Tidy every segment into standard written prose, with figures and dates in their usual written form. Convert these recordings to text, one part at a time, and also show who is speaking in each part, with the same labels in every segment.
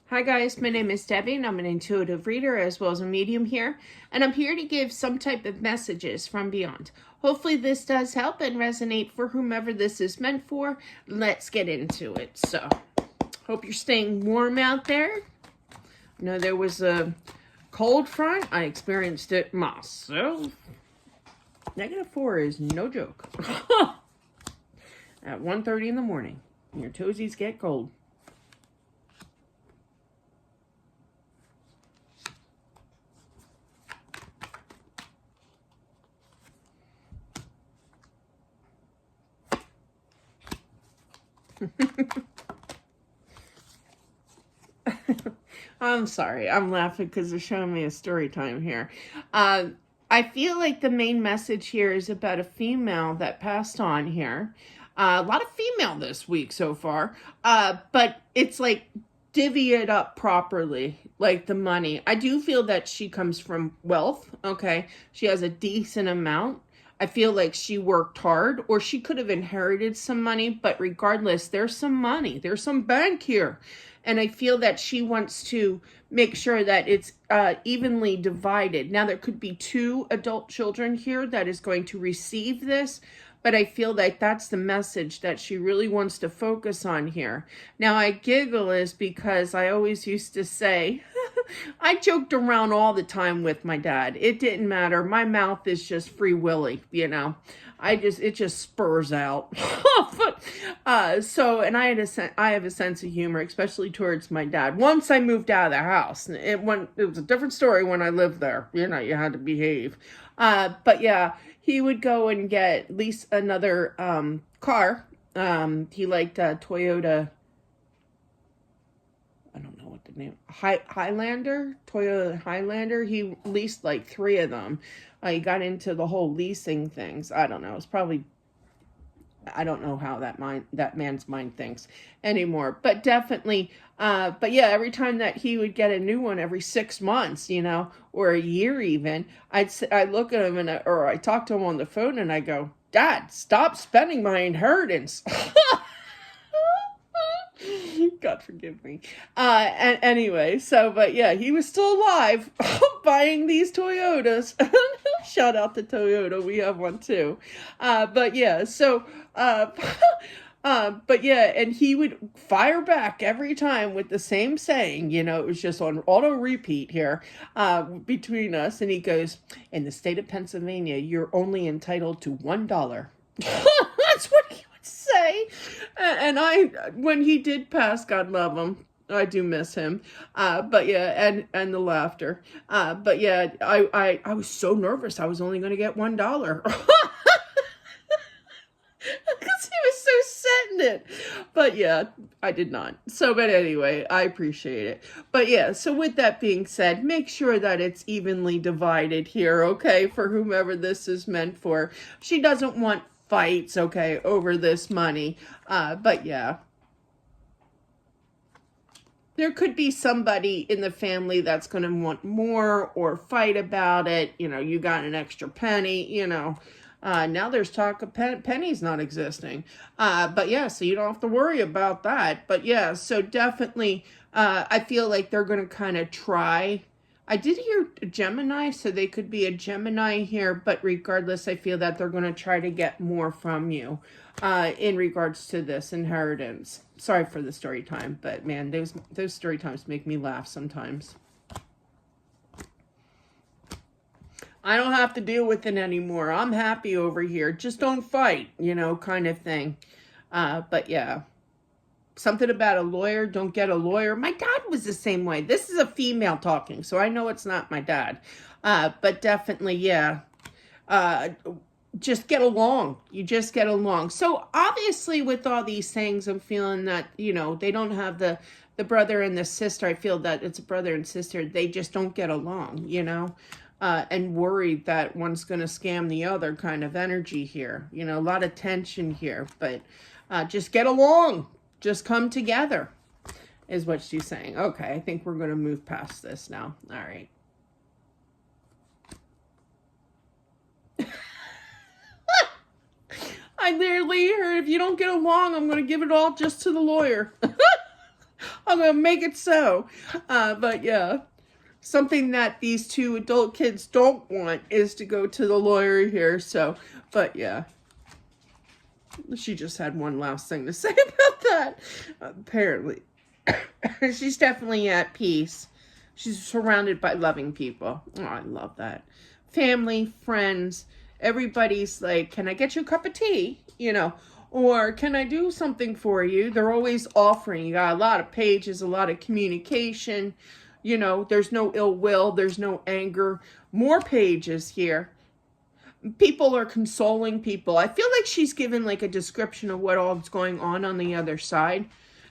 Speaker 1: Hi guys, my name is Debbie and I'm an intuitive reader as well as a medium here, and I'm here to give some type of messages from beyond. Hopefully this does help and resonate for whomever this is meant for. Let's get into it. So, hope you're staying warm out there. I know there was a cold front. I experienced it myself. -4 is no joke. At 1:30 in the morning, your toesies get cold. I'm sorry. I'm laughing because they're showing me a story time here. I feel like the main message here is about a female that passed on here. A lot of female this week so far. But it's like divvy it up properly, like the money. I do feel that she comes from wealth, okay? She has a decent amount. I feel like she worked hard, or she could have inherited some money, but regardless, there's some money. There's some bank here. And I feel that she wants to make sure that it's evenly divided. Now, there could be 2 adult children here that is going to receive this, but I feel like that's the message that she really wants to focus on here. Now, I giggle is because I always used to say, I joked around all the time with my dad. It didn't matter. My mouth is just free willy, you know. It just spurs out. So, and I have a sense of humor, especially towards my dad. Once I moved out of the house, it was a different story when I lived there. You know, you had to behave. But yeah, he would go and get at least another car. He liked Toyota. I don't know what the name. Highlander, Toyota Highlander. He leased like 3 of them. He got into the whole leasing things. I don't know. It's probably, I don't know how that man's mind thinks anymore. But definitely, but yeah, every time that he would get a new one every 6 months, you know, or a year even, I'd look at him or I talk to him on the phone and I go, Dad, stop spending my inheritance. God forgive me. And anyway, so, but yeah, he was still alive buying these Toyotas. Shout out to Toyota. We have one too. But yeah, so, but yeah, and he would fire back every time with the same saying, you know, it was just on auto repeat here, between us. And he goes, in the state of Pennsylvania, you're only entitled to $1. That's what he would say. And when he did pass, God love him, I do miss him. But yeah, and the laughter. But yeah, I was so nervous. I was only going to get $1. Because he was so set in it. But yeah, I did not. So, but anyway, I appreciate it. But yeah, so with that being said, make sure that it's evenly divided here, okay, for whomever this is meant for. She doesn't want fights, okay, over this money. But yeah. There could be somebody in the family that's going to want more or fight about it. You know, you got an extra penny, you know. Now there's talk of pennies not existing. But yeah, so you don't have to worry about that. But yeah, so definitely, I feel like they're going to kind of try. I did hear Gemini, so they could be a Gemini here, but regardless, I feel that they're going to try to get more from you in regards to this inheritance. Sorry for the story time, but man, those story times make me laugh sometimes. I don't have to deal with it anymore. I'm happy over here. Just don't fight, you know, kind of thing. But yeah. Something about a lawyer, don't get a lawyer. My dad was the same way. This is a female talking, so I know it's not my dad. But definitely, yeah. Just get along. You just get along. So obviously with all these things, I'm feeling that, you know, they don't have the brother and the sister. I feel that it's a brother and sister. They just don't get along, you know. And worried that one's going to scam the other kind of energy here. You know, a lot of tension here. But just get along. Just come together, is what she's saying. Okay, I think we're going to move past this now. All right. I literally heard, if you don't get along, I'm going to give it all just to the lawyer. I'm gonna make it so. But yeah, something that these two adult kids don't want is to go to the lawyer here. So, but yeah, she just had one last thing to say about that. Apparently, she's definitely at peace. She's surrounded by loving people. Oh, I love that. Family, friends, everybody's like, can I get you a cup of tea? You know, or can I do something for you? They're always offering. You got a lot of pages, a lot of communication. You know, there's no ill will, there's no anger. More pages here. People are consoling people. I feel like she's given like a description of what all's going on the other side.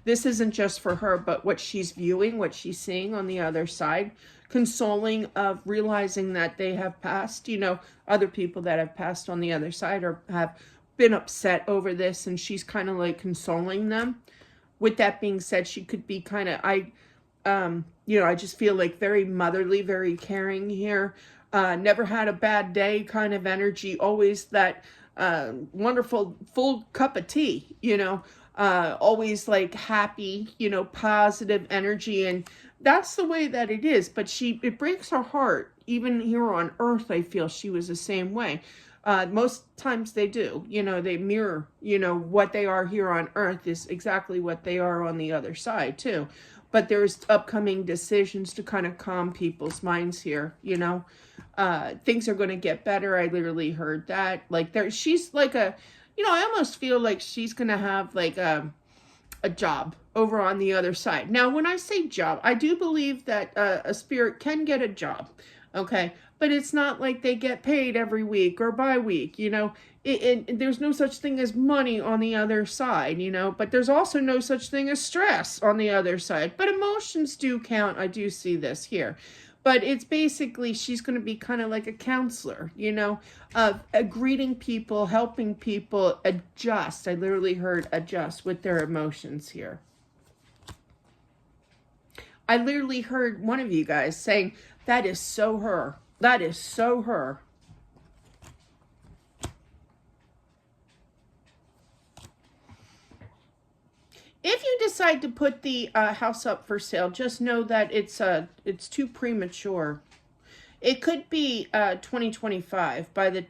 Speaker 1: This isn't just for her, but what she's viewing, what she's seeing on the other side. Consoling of realizing that they have passed, you know, other people that have passed on the other side or have been upset over this, and she's kind of like consoling them. With that being said, she could be kind of, you know, I just feel like very motherly, very caring here. Never had a bad day kind of energy. Always that wonderful full cup of tea, you know. Always like happy, you know, positive energy. And that's the way that it is. But it breaks her heart. Even here on Earth, I feel she was the same way. Most times they do, you know, they mirror, you know, what they are here on Earth is exactly what they are on the other side too. But there's upcoming decisions to kind of calm people's minds here, you know. Things are going to get better. I literally heard that. Like she's like you know, I almost feel like she's going to have like a job over on the other side. Now, when I say job, I do believe that a spirit can get a job, okay? But it's not like they get paid every week or bi-week, you know? There's no such thing as money on the other side, you know? But there's also no such thing as stress on the other side. But emotions do count. I do see this here. But it's basically, she's going to be kind of like a counselor, you know, of greeting people, helping people adjust. I literally heard adjust with their emotions here. I literally heard one of you guys saying, that is so her. That is so her. If you decide to put the house up for sale, just know that it's too premature. It could be 2025 by the,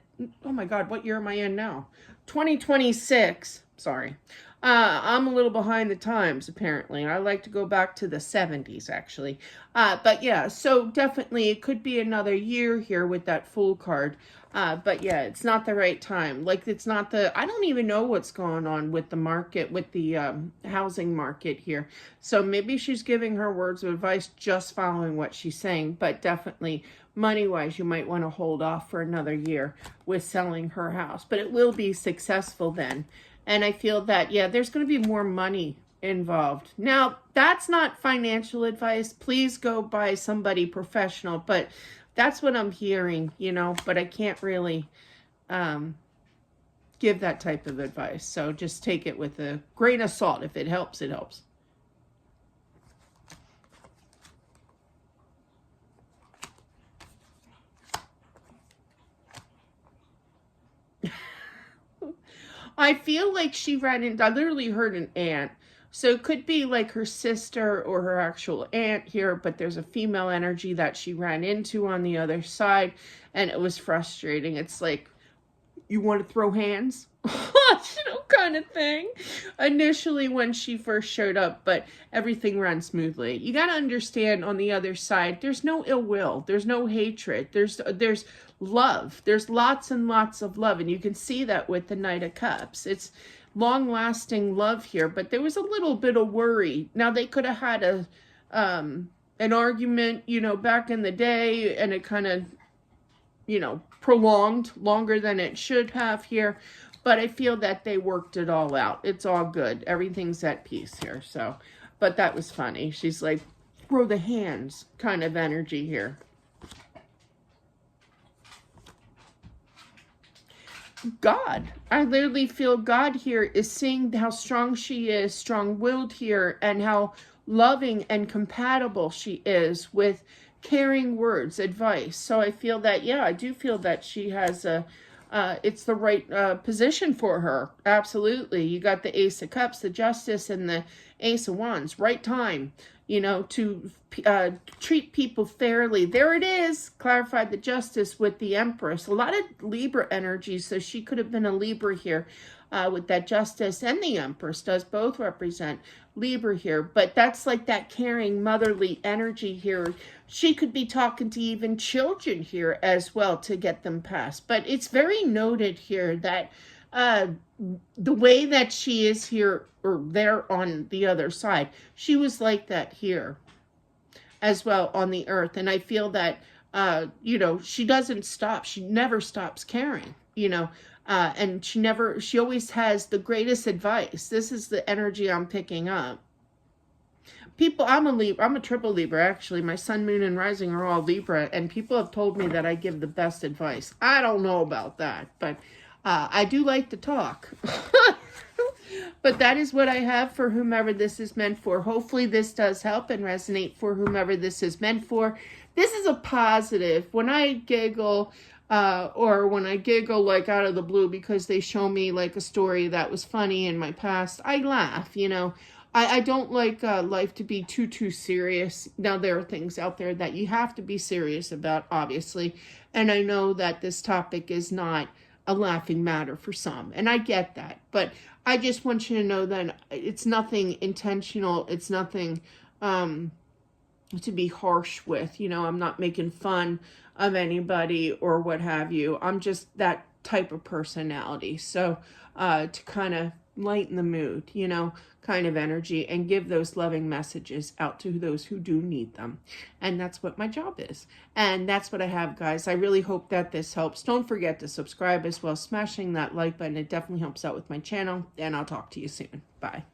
Speaker 1: oh my God, what year am I in now? 2026, sorry. I'm a little behind the times, apparently. I like to go back to the 70s, actually. But yeah, so definitely it could be another year here with that Fool card. But yeah, it's not the right time. Like, it's not I don't even know what's going on with the market, with the housing market here. So maybe she's giving her words of advice, just following what she's saying. But definitely, money-wise, you might want to hold off for another year with selling her house. But it will be successful then. And I feel that, yeah, there's going to be more money involved. Now, that's not financial advice. Please go by somebody professional. But that's what I'm hearing, you know. But I can't really give that type of advice. So just take it with a grain of salt. If it helps, it helps. I feel like she ran into, I literally heard an aunt. So it could be like her sister or her actual aunt here, but there's a female energy that she ran into on the other side, and it was frustrating. It's like, you want to throw hands? You know, kind of thing. Initially when she first showed up, but everything ran smoothly. You got to understand on the other side, there's no ill will. There's no hatred. There's love. There's lots and lots of love. And you can see that with the Knight of Cups. It's long-lasting love here, but there was a little bit of worry. Now, they could have had an argument, you know, back in the day, and it kind of, you know, prolonged longer than it should have here. But I feel that they worked it all out. It's all good. Everything's at peace here. So, but that was funny. She's like, throw the hands kind of energy here. God. I literally feel God here is seeing how strong she is, strong-willed here, and how loving and compatible she is with caring words, advice. So I feel that, yeah, I do feel that she has a it's the right position for her. Absolutely. You got the Ace of Cups, the Justice, and the Ace of Wands. Right time, to treat people fairly. There it is. Clarified the Justice with the Empress. A lot of Libra energy, so she could have been a Libra here. With that Justice and the Empress does both represent Libra here, but that's like that caring motherly energy here. She could be talking to even children here as well to get them passed, but it's very noted here that the way that she is here or there on the other side, she was like that here as well on the earth. And I feel that she doesn't stop. She never stops caring, and she always has the greatest advice. This is the energy I'm picking up. People, I'm a triple Libra, actually. My sun, moon, and rising are all Libra, and people have told me that I give the best advice. I don't know about that, but I do like to talk. But that is what I have for whomever this is meant for. Hopefully this does help and resonate for whomever this is meant for. This is a positive. When I giggle, or when I giggle like out of the blue because they show me like a story that was funny in my past, I laugh, I don't like life to be too serious. Now, there are things out there that you have to be serious about, obviously. And I know that this topic is not a laughing matter for some. And I get that. But I just want you to know that it's nothing intentional. It's nothing to be harsh with. I'm not making fun of anybody or what have you. I'm just that type of personality. So to kind of lighten the mood, kind of energy, and give those loving messages out to those who do need them. And that's what my job is. And that's what I have, guys. I really hope that this helps. Don't forget to subscribe as well. Smashing that like button. It definitely helps out with my channel. And I'll talk to you soon. Bye.